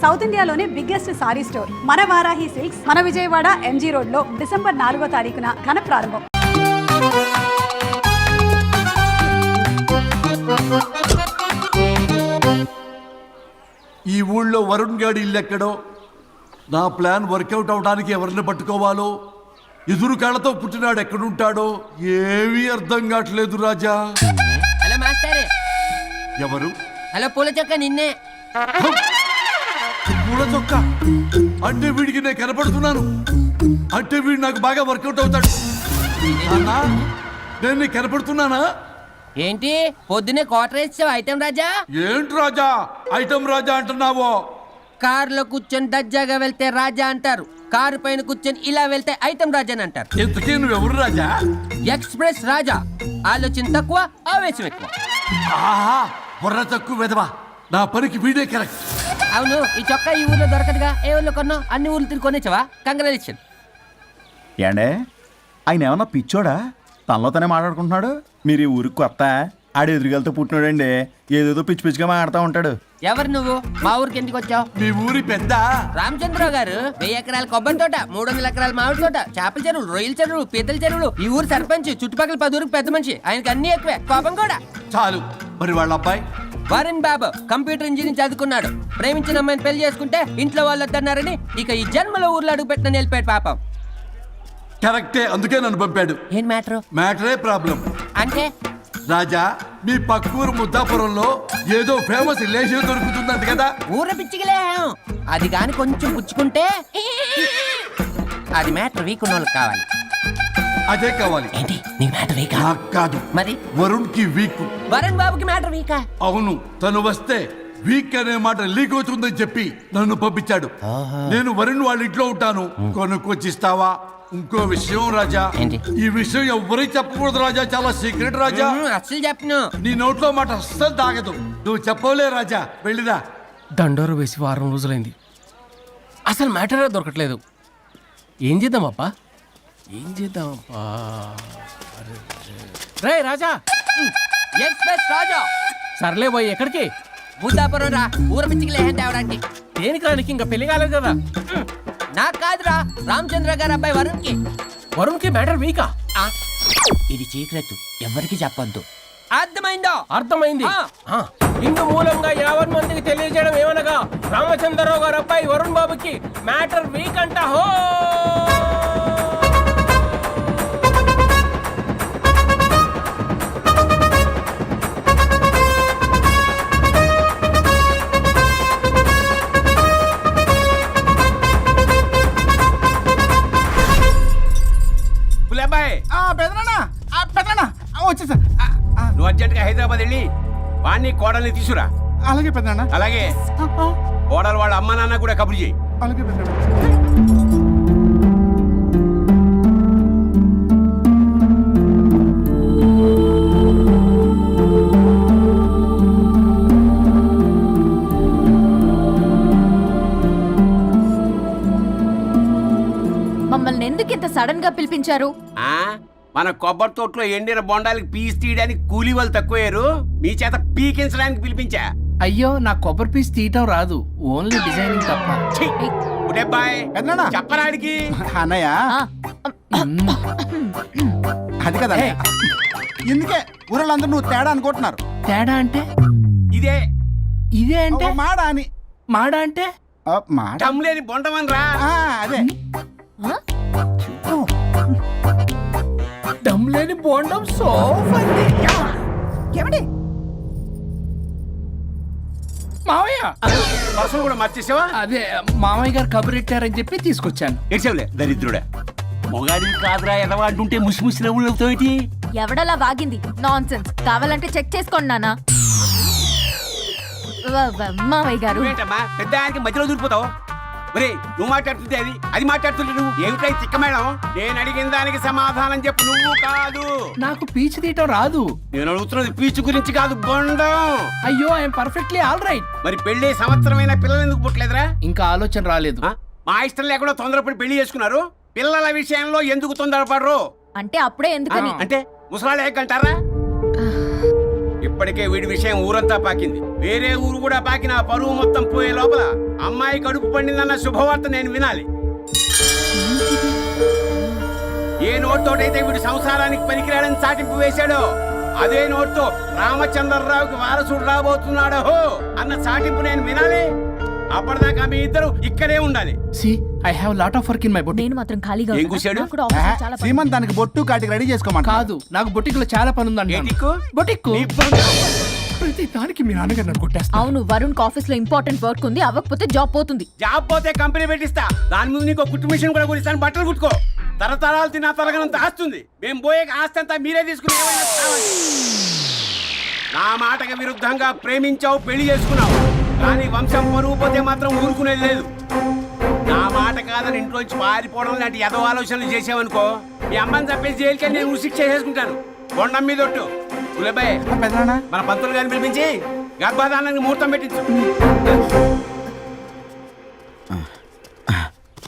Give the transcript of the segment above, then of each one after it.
South ఇండియాలోనే biggest sorry store మన Varahi silks మన విజయవాడ ఎంజీ రోడ్ లో డిసెంబర్ 4వ తారీఖున ఘన ప్రారంభం. ఈ ఊళ్ళో వరుణ్ గాడి ఇల్లు ఎక్కడో, నా ప్లాన్ వర్కౌట్ అవడానికి ఎవరిని పట్టుకోవాలో, ఎదురు కాళ్ళతో పుట్టినాడు ఎక్కడుంటాడో ఏమీ అర్థం కావట్లేదు రాజా. Hello master. ఎవరు? హలో పూల చొక్క నిన్నే. పూల చొక్క అంటే వీడికి నేను కనపడుతున్నాను, అంటే వీడు నాకు బాగా వర్కౌట్ అవుతాడు. నాన్నా, నేను నీకు కనపడుతున్నానా? ఏంటి పొద్దునే క్వార్టర్ ఇచ్చావు ఐటమ్ రాజా? ఏంటి రాజా ఐటమ్ రాజా అంటున్నావో? కారులో కూర్చొని దర్జాగా వెళ్తే రాజా అంటారు, కారు పైన కూర్చొని ఇలా వెళ్తే ఐటమ్ రాజా అని అంటారు. ఇంతకీ నువ్వెవరు రాజా? ఎక్స్ప్రెస్ రాజా. ఆలోచన తక్కువ, ఆవేశం ఎక్కువ. ఆహా, బుర్ర తక్కువ వెదవా, నా పనికి వీడే కరెక్ట్. అవును, ఈ చొక్కా ఈ ఊర్లో దొరకదుగా, ఏ ఊర్లో కొన్నావు? అన్ని ఊర్లు తిరిగి కొనేచ్చావా? కంగ్రాచులేషన్. ఏండే ఆయన ఏమన్నా పిచ్చోడా? తనలో తనే మాట్లాడుకుంటున్నాడు. మీరు ఈ ఊరికి కొత్త, ఆడు ఎదురుగలతో పుట్టినాడండి, ఏదేదో పిచ్చి పిచ్చిగా మాట్లాడుతూ ఉంటాడు. ఎవరు నువ్వు? మా ఊరికి ఎందుకు వచ్చావు? మీ ఊరి పెద్ద రామచంద్రరావు గారు 1000 ఎకరాల కొబ్బరి తోట, 300 ఎకరాల మామిడి తోట, చేపల చెరువులు, రొయ్యల చెరువులు, పీతల చెరువులు. ఈ ఊరు సర్పంచ్, చుట్టుపక్కల 10 ఊరికి పెద్ద మనిషి. ఆయనకి అన్ని ఎక్కువే, కోపం కూడా. చాలు. మరి వాళ్ళ అబ్బాయి వరుణ్ బాబు కంప్యూటర్ ఇంజనీరింగ్ చదువుకున్నాడు. ప్రేమించిన అమ్మాయిని పెళ్లి చేసుకుంటే ఇంట్లో వాళ్ళు వద్దన్నారని ఇక ఈ జన్మలో ఊర్లో అడుగు పెట్టిన నిలిపాడు పాపం. కరెక్టే, అందుకే నన్ను పంపాడు. ఏం మ్యాటర్? మ్యాటరే ప్రాబ్లం. అంటే రాజా, మీ పక్కూరు ముద్దాపురంలో ఏదో ఫేమస్ రిలేషన్ దొరుకుతుందంట కదా? ఊర పిచ్చికిలే, అది కాని కొంచెం పుచ్చుకుంటే అది మ్యాటర్ వీక్ ఉన్న వాళ్ళకి కావాలి. అదే కావాలి. ఏంటి నీ మ్యాటర్ వీకా? నాకు కాదు, మరి వరుణ్ కి వీక్. వరుణ్ బాబుకి మ్యాటర్ వీకా? అవును, తను వస్తే వీక్ అనే మాట లీక్ అవుతుందని చెప్పి నన్ను పంపించాడు. నేను వరుణ్ వాళ్ళ ఇంట్లో ఉంటాను, కొనుక్కొచ్చిస్తావా? ఇంకో విషయం రాజా, ఏంటి? ఈ విషయం ఎవరికి చెప్పకూడదు రాజా, చాలా సీక్రెట్ రాజా. అస్సలు చెప్పను. నీ నోట్లో మాట అస్సలు తాగదు. నువ్వు చెప్పవలే రాజా, వెళ్ళిదా. దండోరు వేసి వారం రోజులైంది, అసలు మ్యాటరే దొరకట్లేదు. ఏం చేద్దామప్పా? రే రాజా. ఎక్స్ప్రెస్ రాజా. సర్లే పోయి ఎక్కడికి? బుద్ధాపురం రా, ఊర పిచ్చికిలే తేవడానికి. దేనికి రానికి? ఇంకా పెళ్లి కాలేదు కదా. నాకు కాదురా, రామచంద్ర గారు అబ్బాయి వరుణ్ కి. వరుణ్ కి మ్యాటర్ వీకా? ఇది సీక్రెట్, ఎవరికి చెప్పొద్దు. అర్థమైందో? అర్థమైంది. ఇందు మూలంగా 50 మందికి తెలియజేయడం ఏమనగా, రామచంద్రరావు గారు అబ్బాయి వరుణ్ బాబుకి మ్యాటర్ వీక్ అంట. హో వచ్చేసా. నువ్వు అర్జెంట్ గా హైదరాబాద్ వెళ్ళి వాణ్ణి కోడల్ని తీసురా. అలాగే పెద్దనా. అలాగే కోడలు వాళ్ళ అమ్మ నాన్న కూడా కబురు చేయి. అలాగే పెద్దనా. మమ్మల్ని ఎందుకు ఇంత సడన్ గా పిలిపించారు? మన కొబ్బరి తోటలో ఎండిన బొండాలకి పీస్ తీయడానికి కూలీ వాళ్ళు తక్కువయ్యారు, మీ చేత పీకించడానికి పిలిపించా. అయ్యో, నా కొబ్బరి పీస్ తీయటం రాదు, ఓన్లీ డిజైనింగ్ తప్ప. చెప్పరాడికి అన్నయ్య అది కదా, ఎందుకే ఊరలందరూ నువ్వు తేడా అనుకుంటున్నారు. తేడా అంటే ఇదే ఇదే అంటే మాడ అని. మాడ అంటే టమ్లేని బొండమని రా. అదే దమ్లేని బోండం సోఫా. ఏమండి మావయ్య, పర్సలు కూడా మర్చేసావా? అదే మామయ్య గారు కబురెట్టారని చెప్పి తీసుకొచ్చాను. ఏడ్చావులే దరిద్రుడా. మొగాడిని కాదురా ఎదవా అంటుంటే ముసి ముసి నవ్వులు అవుతావేంటి? ఎవడలా వాగింది? నాన్సెన్స్. కావాలంటే చెక్ చేసుకోండి నాన్న. మామయ్య గారు ఏంటమ్మా పెద్ద ఆయనకి మధ్యలో దూరిపోతావు? ఒరే, నువ్వు మాట్లాడుతుంటే అది మాట్లాడుతుంటే నువ్వు ఏమిటై తిక్క మేడం? నేను అడిగిన దానికి సమాధానం చెప్పు, నువ్వు కాదు. నాకు పీచు తీయటం రాదు. నేను అడుగుతున్నది పీచు గురించి కాదు, బొండం. అయ్యో, ఐఎమ్ పర్ఫెక్ట్లీ ఆల్ రైట్. మరి పెళ్లి సంవత్సరమైన పిల్లలు ఎందుకు పుట్టలేదురా? ఇంకా ఆలోచన రాలేదు. మా ఇష్టం లేకుండా తొందరపడి పెళ్లి చేసుకున్నారు. పిల్లల విషయంలో ఎందుకు తొందరపడరు? అంటే అప్పుడే ఎందుకని? అంటే ముసలాళ్ళు ఏకంటారా? ఇప్పటికే వీడి విషయం ఊరంతా పాకింది. వేరే ఊరు కూడా పాకిన ఆ పరువు మొత్తం పోయే లోపల అమ్మాయి కడుపు పండిందన్న శుభవార్త నేను వినాలి. ఏ నోట్తోటైతే వీడు సంసారానికి పనికిరాడని చాటింపు వేశాడో అదే నోట్తో రామచంద్రరావుకి వారసుడు రాబోతున్నాడో అన్న చాటింపు నేను వినాలి. అప్పటిదాకా మీ ఇద్దరు ఇక్కడే ఉండాలి. I have lot of work in my boutique. నేను మాత్రం ఖాళీగా ఏం ఉన్నా. కూశాడు? నాకు కూడా ఆఫీస్లో చాలా పని. సీమంత్ దానికి బొట్టు కాటికి రెడీ చేసుకోమని కాదు, నాకు బొటిక్ లో చాలా పని ఉందండి. ఏటిక్కు? బొటిక్ నీ బంధు. ప్రతి దానికి మీ నాన్నగారు నన్ను కొట్టేస్తా. అవును, వరుణ్ ఆఫీస్ లో ఇంపార్టెంట్ వర్క్ ఉంది, అవ్వకపోతే జాబ్ పోతుంది. జాబ్ పోతే కంపెనీ పెట్టిస్తా. దాని ముందు నీకు కుట్టు మిషన్ కూడా కొనిస్తాను. బట్టలు కుట్టుకో. తరతరాలు తిన్నా తరగనంత ఆస్తుంది. మేము పోయే ఆస్తి అంతా మీరే తీసుకుని ఏమైనా కావాలి. నా మాటకి విరుద్ధంగా ప్రేమించావు, పెళ్లి చేసుకున్నావు. కానీ వంశం పరువు పోతే మాత్రం ఊరుకునేది లేదు. నా మాట కాదని ఇంట్లోంచి పారిపోవడం లాంటి ఎదో ఆలోచనలు చేసావనుకో, మీ అమ్మని చంపేసి జైలుకి నేను ఉసిక్ చేసేసుకుంటాను. కొండం మీద ఒట్టు. ఉలబాయ్, పెద్దనా మన పంతులు గారిని పిలిపించి గర్భధానానికి ముహూర్తం పెట్టించు.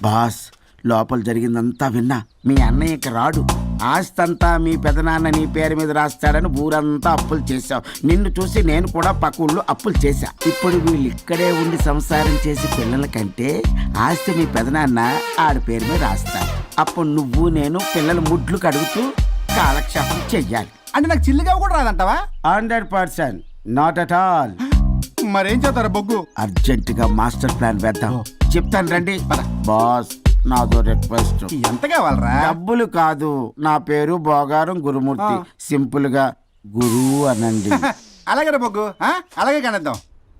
బాస్, లోపల జరిగిందంతా విన్నా. మీ అన్నయ్యకి రాడు, ఆస్తంతా మీ పెదనాన్న నీ పేరు మీద రాస్తాడని ఊరంతా అప్పులు చేశావు. నిన్ను చూసి నేను కూడా పక్క ఊళ్ళో అప్పులు చేశా. ఇప్పుడు వీళ్ళు ఇక్కడే ఉండి సంసారం చేసి పిల్లల కంటే ఆస్తి మీ పెదనాన్న ఆడి పేరు మీద రాస్తాడు. అప్పుడు నువ్వు నేను పిల్లల ముడ్లు కడుగుతూ కాలక్షేపం చెయ్యాలి. అంటే నాకు చిల్లిగా కూడా రాదంటావా? 100% నాట్ అట్ ఆల్. మరేం చేస్తారా బొగ్గు? అర్జెంటుగా మాస్టర్ ప్లాన్ వేద్దాం. చెప్తాను రండి. బాస్, నాదో రిక్వెస్ట్. ఎంత కావాలరా? డబ్బులు కాదు, నా పేరు బోగారం గురుమూర్తి. సింపుల్ గా గురు అనండి. అలాగే బొగ్గు, అలాగే కనేద్దాం.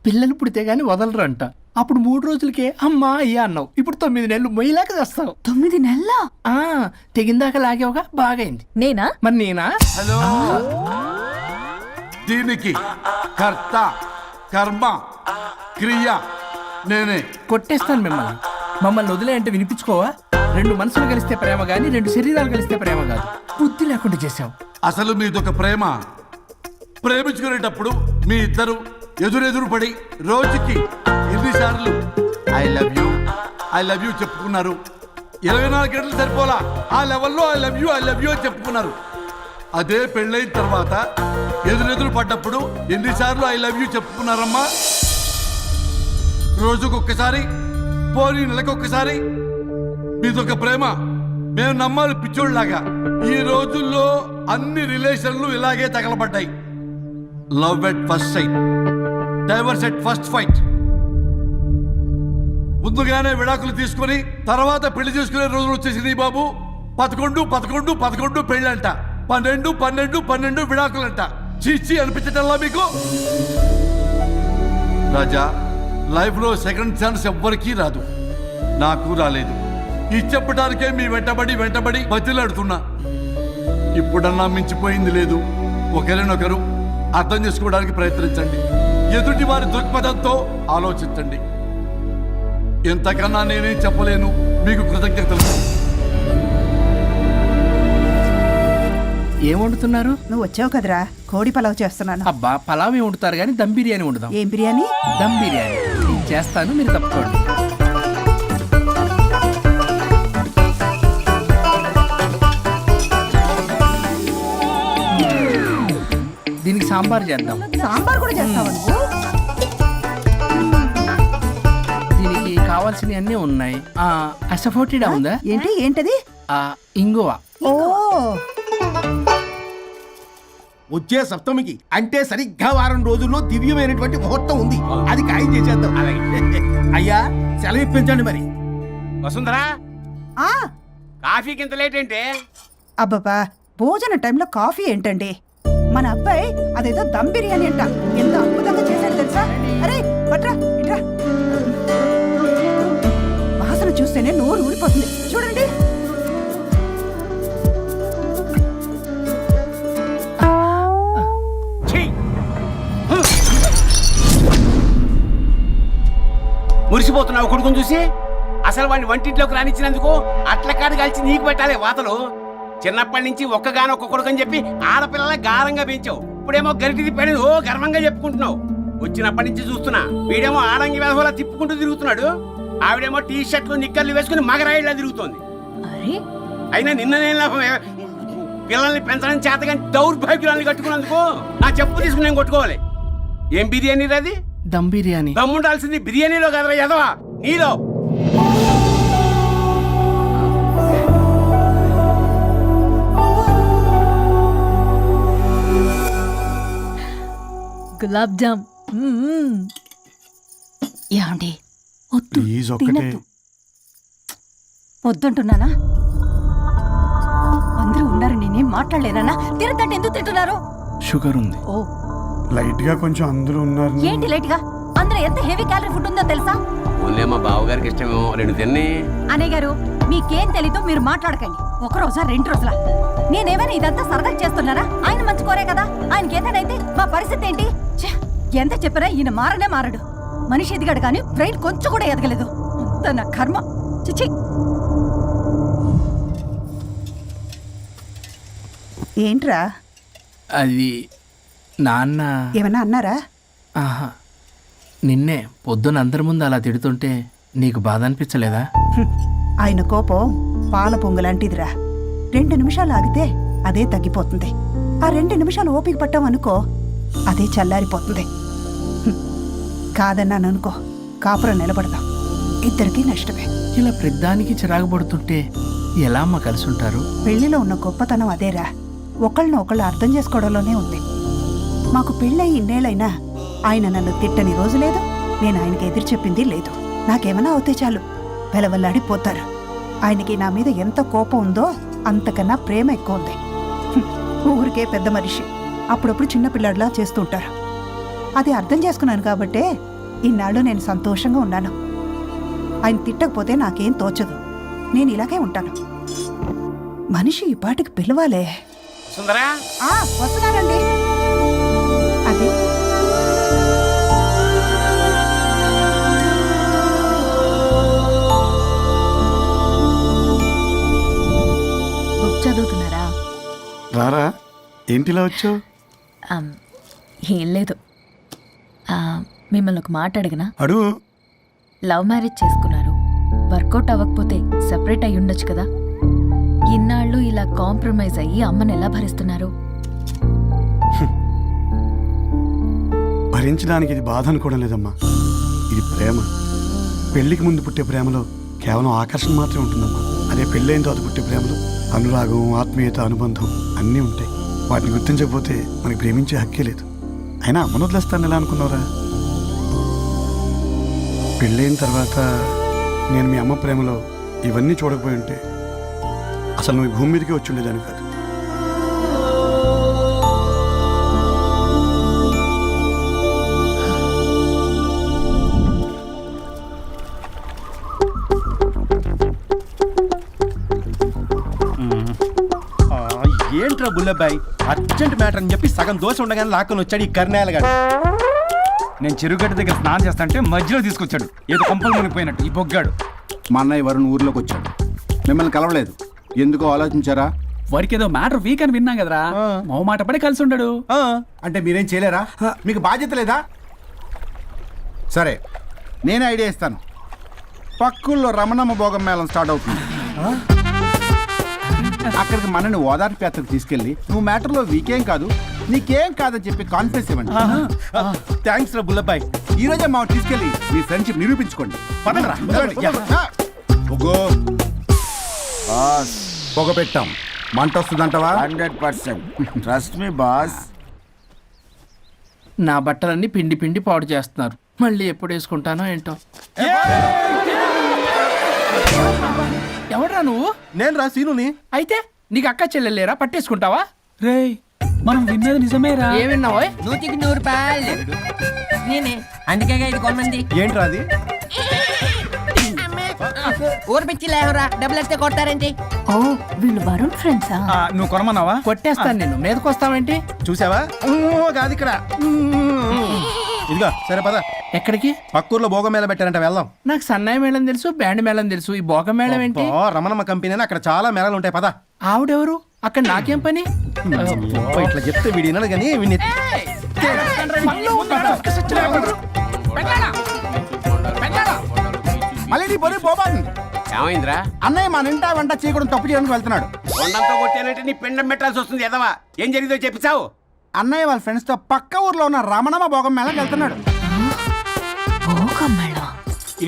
పిల్లలు పుడితే గానీ వదలరు అంట. అప్పుడు 3 రోజులకే అమ్మా అయ్యా అన్నావు. ఇప్పుడు 9 నెలలు మొయ్యలాగా చేస్తావు. 9 నెలల తెగిందాక లాగేవగా బాగైంది. నేనా? మరి నేనా? హలో, దీనికి కర్త కర్మ క్రియ నేనే. కొట్టేస్తాను మిమ్మల్ని. మమ్మల్ని వదిలే అంటే వినిపించుకోవా? 2 మనసులు కలిస్తే ప్రేమ గాని 2 శరీరాలు కలిస్తే ప్రేమ కాదు. బుద్ధి లేకుండా చేసావు. అసలు మీదొక ప్రేమ. ప్రేమించుకునేటప్పుడు మీ ఇద్దరు ఎదురెదురు పడి రోజుకి ఎన్నిసార్లు ఐ లవ్ యూ చెప్పుకున్నారు? 24 గంటలు సరిపోలా. ఆ లెవెల్లో ఐ లవ్ యూ అని చెప్పుకున్నారు. అదే పెళ్ళైన తర్వాత ఎదురెదురు పడ్డప్పుడు ఎన్నిసార్లు ఐ లవ్ యూ చెప్పుకున్నారమ్మా? రోజుకొక్కసారి, పోనీ నెలకొక్కసారి. మీదొక ప్రేమ. మేము నమ్మాలి పిచ్చోళ్ళలాగా. ఈ రోజుల్లో అన్ని రిలేషన్లు ఇలాగే తగలబడ్డాయి. Love at first sight, divorce at first fight. ముందుగానే విడాకులు తీసుకొని తర్వాత పెళ్లి చేసుకునే రోజులు వచ్చేసింది బాబు. 11 పెళ్ళంట, 12 విడాకులంట. చీచి అనిపించటల్లా మీకు? రాజా, లైఫ్ లో సెకండ్ ఛాన్స్ ఎవ్వరికీ రాదు. నాకు రాలేదు. ఈ చెప్పడానికే మీ వెంటబడి బతిలాడుతున్నా. ఇప్పుడన్నా మించిపోయింది లేదు. ఒకరినొకరు అర్థం చేసుకోవడానికి ప్రయత్నించండి. ఎదుటి వారి దృక్పథంతో ఆలోచించండి. ఎంతకన్నా నేనేం చెప్పలేను. మీకు కృతజ్ఞతలు. ఏం వండుతున్నారు? నువ్వు వచ్చావు కదరా, కోడి పలావ్ చేస్తున్నాను. అబ్బా, పలావ్ ఏం వండుతారు కానీ దమ్ బిర్యానీ వండుదాం. ఏం బిర్యానీ? దమ్ బిర్యానీ నేను చేస్తాను, మీరు తప్పుకోండి. దీనికి సాంబార్ చేద్దాం. సాంబార్ కూడా చేస్తావా నువ్వు? దీనికి కావాల్సినవి అన్నీ ఉన్నాయి. అసఫోటిడా ఉందా? ఏంటది? ఇంగువ. ఓ, వచ్చే సప్తమికి అంటే సరిగ్గా వారం రోజుల్లో దివ్యమైనటువంటి ముహూర్తం ఉంది. అది ఖాయం చేసేద్దాం. అయ్యా, సెలవు ఇప్పించండి మరి. వసుంధరా, ఆ, కాఫీకి ఇంత లేట్ ఏంటే? అబ్బబ్బా, భోజన టైంలో కాఫీ ఏంటండి? మన అబ్బాయి అదేదో దమ్ బిర్యానీ అంట, ఎంత అద్భుతంగా చేశాడు తెలుసా? అరే పట్రా, ఇట్రా. వాసన చూస్తేనే నోరు ఊరిపోతుంది. చూడండి. మురిసిపోతున్నావు కొడుకుని చూసి? అసలు వాడిని వంటింట్లోకి రానిచ్చినందుకు అట్ల కాడు కలిసి నీకు పెట్టాలి వాతలు. చిన్నప్పటి నుంచి ఒక్కగానొక్క కొడుకు అని చెప్పి ఆడపిల్లల గారంగా పెంచావు. ఇప్పుడేమో గరిటి తిప్పాడు ఓ గర్వంగా చెప్పుకుంటున్నావు. వచ్చినప్పటి నుంచి చూస్తున్నా, వీడేమో ఆడంగి వెధవలా తిప్పుకుంటూ తిరుగుతున్నాడు. ఆవిడేమో టీ షర్ట్లు నిక్కర్లు వేసుకుని మగరాయిలా తిరుగుతోంది. అయినా నిన్న నేను లాభం. పిల్లల్ని పెంచడం చేతగా దౌర్భాగ్యాన్ని కట్టుకున్నందుకు నా చెప్పు తీసుకుని నేను కొట్టుకోవాలి. ఏం బిర్యానీ అది? దమ్ బిర్యానీ. దమ్ముండాల్సింది బిర్యానీలో కదరా ఎదవా, నీలో. గులాబ్ జామ్. ఏమండి వద్దు, తినద్దు. వద్దంటున్నానా? అందరూ ఉన్నారు, నేనేం మాట్లాడలేనా? తినదంటే ఎందుకు తింటున్నారు? షుగర్ ఉంది. ఓ లైట్ గా కొంచెం అందరూ ఉన్నారు. ఏంటి లైట్ గా? అందులో ఎంత హెవీ క్యాలరీ ఫుడ్ ఉందో తెలుసా? ఓన్లీ మా బావగారికి ఇష్టమేమో, 2 తిన్ని. అనే గారు, మీకేం తెలీదు, మీరు మాట్లాడకండి. ఒక రోజా 2 రోజులా? నేనేమైనా ఇదంతా సరదా చేస్తున్నారా? ఆయన మంచి కోరే కదా. ఆయనకి ఏదైతే మా పరిస్థితి ఏంటి? ఛే, ఎంత చెప్పినా ఈయన మారనే మారడు. మనిషి ఎదిగాడు కానీ బ్రెయిన్ కొంచెం కూడా ఎదగలేదు. అంత నా కర్మ. చిచి. ఏంట్రా? అది నాన్న. ఏమన్నా అన్నారా? ఆహా, నిన్నే పొద్దున అందరి ముందు అలా తిడుతుంటే నీకు బాధ అనిపించలేదా? ఆయన కోపం పాల పొంగులాంటిదిరా. 2 నిమిషాలు ఆగితే అదే తగ్గిపోతుంది. ఆ 2 నిమిషాలు ఓపిక పట్టామనుకో, అదే చల్లారిపోతుంది. కాదన్నాననుకో, కాపురం నిలబడదాం. ఇద్దరికీ నష్టమే. ఇలా ప్రతిదానికి చిరాకు పడుతుంటే ఎలా అమ్మ కలిసి ఉంటారు? పెళ్లిలో ఉన్న గొప్పతనం అదేరా. ఒకళ్ళని ఒకళ్ళు అర్థం చేసుకోవడంలోనే ఉంది. మాకు పెళ్ళయి ఇన్నేళ్ళైనా ఆయన నన్ను తిట్టని రోజు లేదు, నేను ఆయనకి ఎదురు చెప్పింది లేదు. నాకేమైనా అవుతే చాలు వెలవల్లాడిపోతారు. ఆయనకి నా మీద ఎంత కోపం ఉందో అంతకన్నా ప్రేమ ఎక్కువ ఉంది. ఊరికే పెద్ద మనిషి, అప్పుడప్పుడు చిన్నపిల్లాడిలా చేస్తుంటారు. అది అర్థం చేసుకున్నాను కాబట్టే ఇన్నాళ్ళు నేను సంతోషంగా ఉన్నాను. ఆయన తిట్టకపోతే నాకేం తోచదు. నేను ఇలాగే ఉంటాను. మనిషి ఈ పాటికి పిలవాలే. సుందరా, వస్తున్నానండి. అది బుక్ చదువుతున్నారా? రారా, ఏంటిలా వచ్చావు? ఏం లేదు. మిమ్మల్ని ఒక మాట అడిగినా? అడుగు. లవ్ మ్యారేజ్ చేసుకున్నారు, వర్కౌట్ అవ్వకపోతే సెపరేట్ అయ్యి ఉండొచ్చు కదా. ఇన్నాళ్ళు ఇలా కాంప్రమైజ్ అయ్యి అమ్మని ఎలా భరిస్తున్నారు? భరించడానికి ఇది బాధ అనుకోవడం లేదమ్మా, ఇది ప్రేమ. పెళ్లికి ముందు పుట్టే ప్రేమలో కేవలం ఆకర్షణ మాత్రమే ఉంటుందమ్మా. అదే పెళ్ళైన తర్వాత పుట్టే ప్రేమలో అనురాగం, ఆత్మీయత, అనుబంధం అన్నీ ఉంటాయి. వాటిని గుర్తించకపోతే మనకి ప్రేమించే హక్కే లేదు. అయినా అమ్మను వదిలేస్తాను ఎలా అనుకున్నావురా? పెళ్ళైన తర్వాత నేను మీ అమ్మ ప్రేమలో ఇవన్నీ చూడకపోయి ఉంటే అసలు నువ్వు ఈ భూమి మీదకే వచ్చి ఉండేదాన్ని కాదు. ఏంట్రా బుల్లబ్బాయి, అర్జెంట్ మ్యాటర్ అని చెప్పి సగం దోశ ఉండగానే లాక్కొని వచ్చాడు ఈ కర్ణాయలగాడు. నేను చెరుగడ్డ దగ్గర స్నానం చేస్తాంటే మధ్యలో తీసుకొచ్చాడు, ఏదో కంపలు మునిగిపోయినట్టు ఈ బొగ్గాడు. మా అన్నయ్య వరుణ్ ఊర్లోకి వచ్చాడు, మిమ్మల్ని కలవలేదు. ఎందుకో ఆలోచించారా? వాడికి ఏదో మ్యాటర్ వీక్ అని విన్నాం కదరా, మో మాట పడి కలిసి ఉండడు. అంటే మీరేం చేయలేరా? మీకు బాధ్యత లేదా? సరే, నేనే ఐడియా ఇస్తాను. పక్కుల్లో రమణమ్మ భోగం మేళం స్టార్ట్ అవుతుంది. అక్కడికి మనని ఓదార్పు యాత్రకు తీసుకెళ్ళి నువ్వు మ్యాటర్లో వీకేం కాదు, నీకేం కాదని చెప్పి కాన్ఫిడెన్స్ ఇవ్వండి. థ్యాంక్స్ రా బుల్లబ్బాయి. ఈ రోజే మా తీసుకెళ్ళి మీ ఫ్రెండ్షిప్ నిరూపించుకోండి. పదండ్రా. పొగ పెట్టాం, మంట వస్తుందంటవా? 100%. Trust me boss. నా బట్టలన్నీ పిండి పిండి పాడు చేస్తున్నారు, మళ్ళీ ఎప్పుడు వేసుకుంటానో ఏంటో. ఎవడ్రా నువ్వు? నేను రా సీనుని. అయితే నీకు అక్క చెల్లెలేరా, పట్టేసుకుంటావా? రేయ్, మనం విన్నది నిజమేరా. ఏ విన్నావో? 100కి 100 రూపాయలు నేనే, అందుకే ఇది కొమ్మంది. ఏంట్రా అది? ఊరు పిచ్చి లేవరా, డబ్బులు వస్తే కొడతారేంటి? ఓ, వీళ్ళు వరుణ్ ఫ్రెండ్సా? నువ్వు కొనమన్నావా? కొట్టేస్తాను నిన్ను, మీదకొస్తావేంటి? చూసావా? కాదు ఇక్కడ. ఇదిగో సరే పద. ఎక్కడికి? పక్కూర్లో భోగం మేళ పెట్టారంట, వెళ్దాం. నాకు సన్నాయి మేళం తెలుసు, బ్యాండ్ మేళం తెలుసు, ఈ భోగం మేళం ఏంటి? రమణమ్మ కంపెనీ అని అక్కడ చాలా మేళాలు ఉంటాయి, పద. ఆవిడెవరు? అక్కడ నాకేం పని? ఇట్లా చెప్తే వీడి వినడు కానీ వీడిని మళ్ళీ నీ పొరి పోబాను. ఏమైందిరా? అన్నయ్య మా నింటా వెంట చేయకూడదు తప్పు చేయడానికి వెళ్తున్నాడు. కొండంతో కొట్టానంటే నీ పిండం పెట్టాల్సి వస్తుంది ఎదవా. ఏం జరిగిందో చెప్పిచావు. అన్నయ్య వాళ్ళ ఫ్రెండ్స్ తో పక్క ఊర్లో ఉన్న రమణమ్మ భోగం మేళకి వెళ్తున్నాడు.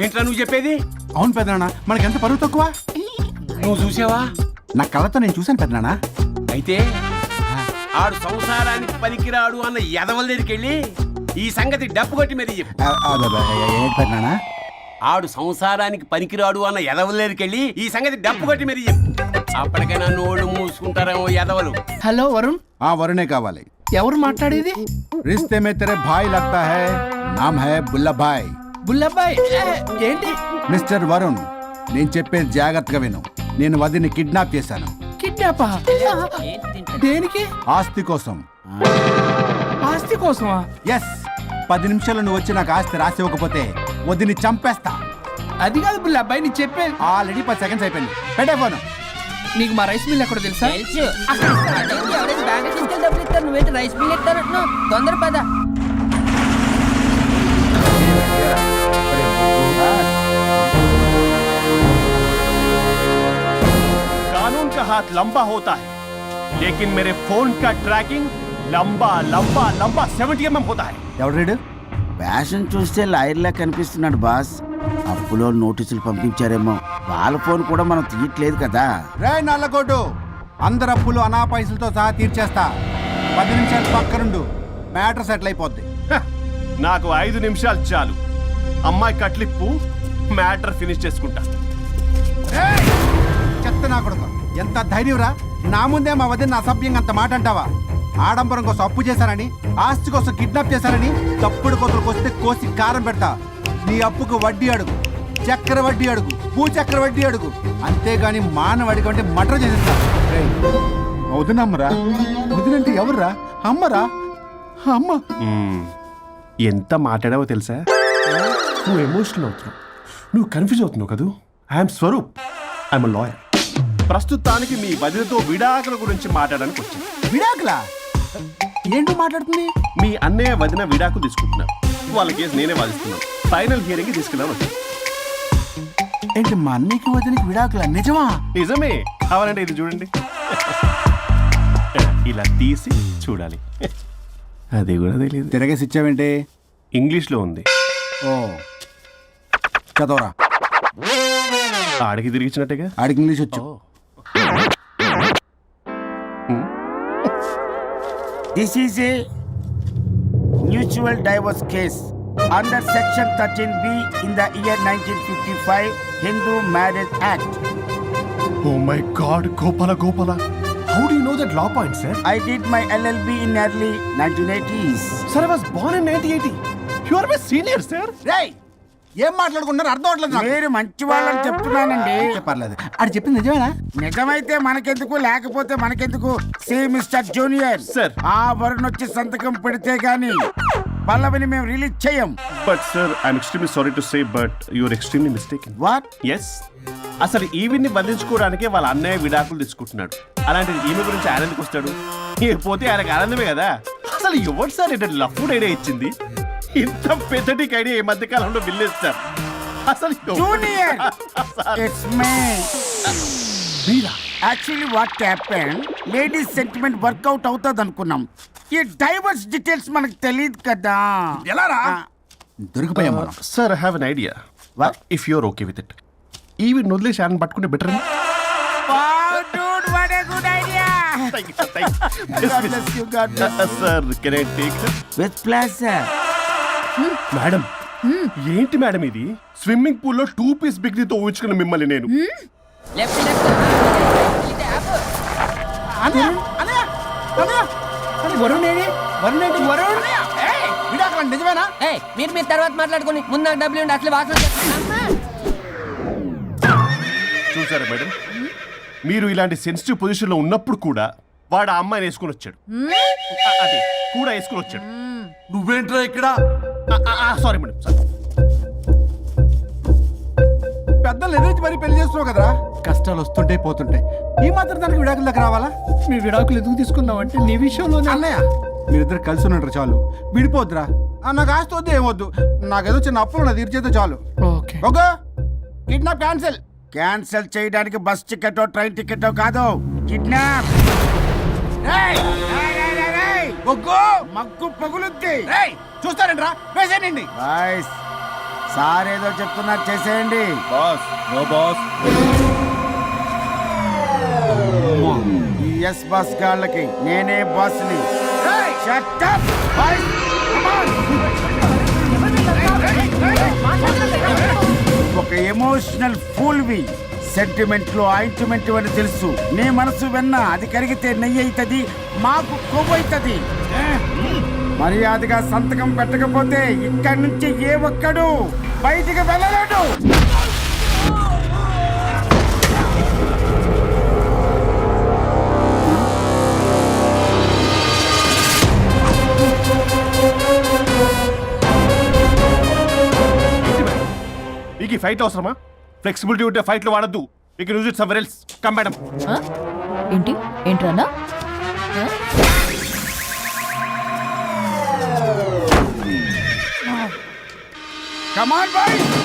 ఏంట్రా నువ్వు చెప్పేది? అవును పెద్దనాన్న, మనకి ఎంత పరువు తక్కువ. నువ్వు చూసావా? నా కళ్ళతో నేను చూశాను పెద్దనాన్న. అయితే ఆడు సంసారానికి పనికిరాడు అన్న ఎదవల దగ్గరికి వెళ్ళి ఈ సంగతి డప్పు కొట్టి మరీ చెప్పు. ఏంటి పెద్దనాన్న? ఆడు సంసారానికి పనికిరాడు అన్న ఎదవల దగ్గరికి వెళ్ళి ఈ సంగతి డప్పు కొట్టి మరీ చెప్పు. అప్పటికైనా నోళ్ళు మూసుకుంటారేమో ఎదవలు. హలో వరుణ్, ఆ వరుణే కావాలి. ఎవరు మాట్లాడేది? रिश्ते में तेरे भाई लगता है, नाम है बुल्ला भाई. బుల్లబ్బాయ్ ఏంటి? మిస్టర్ వరుణ్, నేను చెప్పేది జాగ్రత్తగా విను. నేను వదిని కిడ్నాప్ చేశాను. కిడ్నాపా? దేనికి? ఆస్తి కోసం. ఆస్తి కోసమా? ఎస్, 10 నిమిషాలు నువ్వు వచ్చి నాకు ఆస్తి రాసి ఇవ్వకపోతే వదిని చంపేస్తా. అది కాదు బుల్లబ్బాయ్, నీ చెప్పేది. ఆల్రెడీ 10 సెకండ్స్ అయిపోయింది. పెట్టే ఫోను. నీకు మా రైస్ మిల్ ఎక్కడ తెలుసా? తెలుసు. అదేంటి, ఎవరైనా బ్యాంక్ తీసుకెళ్ళి డబ్బులు ఇస్తారు, నువ్వేంటి రైస్ బిల్ ఇస్తారంటున్నావు? తొందర పద. कानून का हाथ लंबा होता है, लेकिन मेरे फोन का ट्रैकिंग लंबा लंबा लंबा 70 mm होता है. ఎవడు? ఫ్యాషన్ చూస్తే లాయర్లా కనిపిస్తున్నాడు బాస్. అప్పులో నోటీసులు పంపించారేమో. వాళ్ళ ఫోన్ కూడా మనం తీయట్లేదు కదా. రే నల్లకోటు, అందరు అప్పులు అనా పైసలతో సహా తీర్చేస్తా. 10 నిమిషాలు పక్కనుండు, మ్యాటర్ సెటిల్ అయిపోద్ది. నాకు 5 నిమిషాలు చాలు. అమ్మాయి కట్లిప్పు, మ్యాటర్ ఫినిష్ చేసుకుంటా. చెత్త నా కొడుకు, ఎంత ధైర్యంరా! నా ముందే మా వదిన అసభ్యంగా అంత మాట అంటావా? ఆడంబరం కోసం అప్పు చేశానని, ఆస్తి కోసం కిడ్నాప్ చేశానని తప్పుడు కొతులకు వస్తే కోసి కారం పెడతా. నీ అప్పుకు వడ్డీ అడుగు, చక్కెర వడ్డీ అడుగు, చక్కెర వడ్డీ అడుగు. అంతేగాని మానవడికి అంటే మటర్ చేసేస్తా. వదినమ్మరా? వదినంటే ఎవర్రా? అమ్మరా? అమ్మ. ఎంత మాట్లాడావో తెలుసా? నువ్వు ఎమోషనల్ అవుతున్నావు, నువ్వు కన్ఫ్యూజ్ అవుతున్నావు కదూ. I'm Swaroop, I'm lawyer. ప్రస్తుతానికి మీ వదినతో విడాకుల గురించి మాట్లాడడానికి వచ్చాను. విడాకులా? ఏంటో మాట్లాడుతుంది? మీ అన్నయ్య వదిన విడాకులు తీసుకుంటున్నారు. వాళ్ళ కేసు నేనే వాదిస్తున్నాను. ఫైనల్ హియరింగ్ తీసుకెళ్ళాను. ఏంటి మా అన్నయ్యకి వదినకి విడాకులా? నిజమా? నిజమే. కావాలంటే ఇది చూడండి. ఇలా తీసి చూడాలి. అది కూడా తెలియదు. తిరగేసి ఇచ్చావేంటి? ఇంగ్లీష్లో ఉంది. ఓ, చదవరా. ఆడికి తిరిగిచ్చినట్టుగా. ఆడికి ఇంగ్లీష్ వచ్చు. This is a mutual divorce case under section 13B in the year 1955 Hindu Marriage Act. Oh my God, Gopala. How do you know that law point, sir? I did my LLB in early 1980s. Sir, I was born in 1980. You are my senior, sir. రేయ్, ఏం మాట్లాడుకున్నారు అర్థం అవట్లేదు నాకు. మీరు మంచి వాళ్ళని చెప్తున్నానండి. పర్లేదు, అది చెప్పింది నిజమేనా? నిజమైతే మనకెందుకు, లేకపోతే మనకెందుకు? See mister junior, Sir. ఆ వరుణ్ వచ్చి సంతకం పెడితే గాని పల్లవిని మేము రిలీజ్ చేయం. But sir, I'm extremely sorry to say, but you're extremely mistaken. What? Yes. అసలు ఈవిని బంధించుకోవడానికే వాళ్ళ అన్నయ్య విడాకులు తీసుకుంటున్నాడు. అలాంటిది ఈమె గురించి ఆనందకు వస్తాడు. పోతే ఆయనకు ఆనందమే కదా. అసలు ఎవరు సార్ ఏంటంటే లఫ్డ్ ఐడియా ఇచ్చింది? ఇంత పెద్దటికి ఐడియా ఈ మధ్య కాలంలో విల్లేస్తారు. అసలు జూనియర్, ఇట్స్ మీ. మీరా? Actually what happen, ladies sentiment work out అవుతుంది అనుకున్నాం. ఈ డైవర్స్ డీటెయిల్స్ మనకు తెలియదు కదా. ఎలా రా? దొరికిపోయాం మనం. Sir I have an idea. If you are okay with it, ఈవిని వదిలేసి ఆయన పట్టుకుంటే better. Sir can I take with pleasure. Madam? ఏంటి మేడం ఇది? స్విమ్మింగ్ పూల్ లో 2 పీస్ బిగ్నీతో ఊహించుకున్న మిమ్మల్ని నేను. లెఫ్ట్ ఇది యాప్. వరుణ్ ఏడి? వరుణ్ ఏంటి? వరుణ్ విడాకులా? నిజమేనా? మీరు తర్వాత మాట్లాడుకుని ముందు నాకు డబ్బులు ఉండి అసలు వాసన చూసారా మేడం, మీరు ఇలాంటి సెన్సిటివ్ పొజిషన్ లో ఉన్నప్పుడు కూడా వాడు ఆ అమ్మాయిని వేసుకుని వచ్చాడు. అదే కూడా వేసుకుని వచ్చాడు. నువ్వేంట్రా ఇక్కడ? Sorry madam, sorry. పెద్దలు ఎదురు మరి పెళ్లి చేస్తున్నావు కదరా. కష్టాలు వస్తుంటే పోతుంటాయి. ఈ మాత్రం దానికి విడాకుల దగ్గర రావాలా? మీ విడాకులు ఎందుకు తీసుకున్నావు అంటే నీ విషయంలో అన్నయ్య, మీరిద్దరు కలిసి ఉన్నట్టు చాలు, విడిపోద్దురా. నాకు ఆస్తి వద్దు, ఏమొద్దు. నాకేదో చిన్న అప్పులు నా తీర్చేదో చాలు. Okay okay, kidnap cancel. Cancel చేయడానికి బస్ టికెటో ట్రైన్ టికెటో కాదు, కిడ్నాప్ మగ్గు పగులుద్ది. చూస్తారంట్రా వేసేయండి. బాయ్స్ సార్ ఏదో చెప్తున్నారు, చేసేయండి. Boss no boss. ఈ ఎస్ బాస్ గాళ్ళకి నేనే బాస్ని. Shut up, boys. Come on. ఒక ఎమోషనల్ ఫూల్వి. సెంటిమెంట్ లో ఆయింట్మెంట్ అని తెలుసు. నీ మనసు వెన్న, అది కరిగితే నెయ్యి అవుతుంది, మాకు కొవ్వు అవుతుంది. మర్యాదగా సంతకం పెట్టకపోతే ఇక్కడి నుంచి ఏ ఒక్కడు బయటికి వెళ్ళలేడు. మీకు ఈ ఫైట్ అవసరమా? ఫ్లెక్సిబిలిటీ ఉంటే ఫైట్లో వాడద్దు. You can use it somewhere else. Come madam. ఏంటి ఏంట్రన్నా? Come on, boys.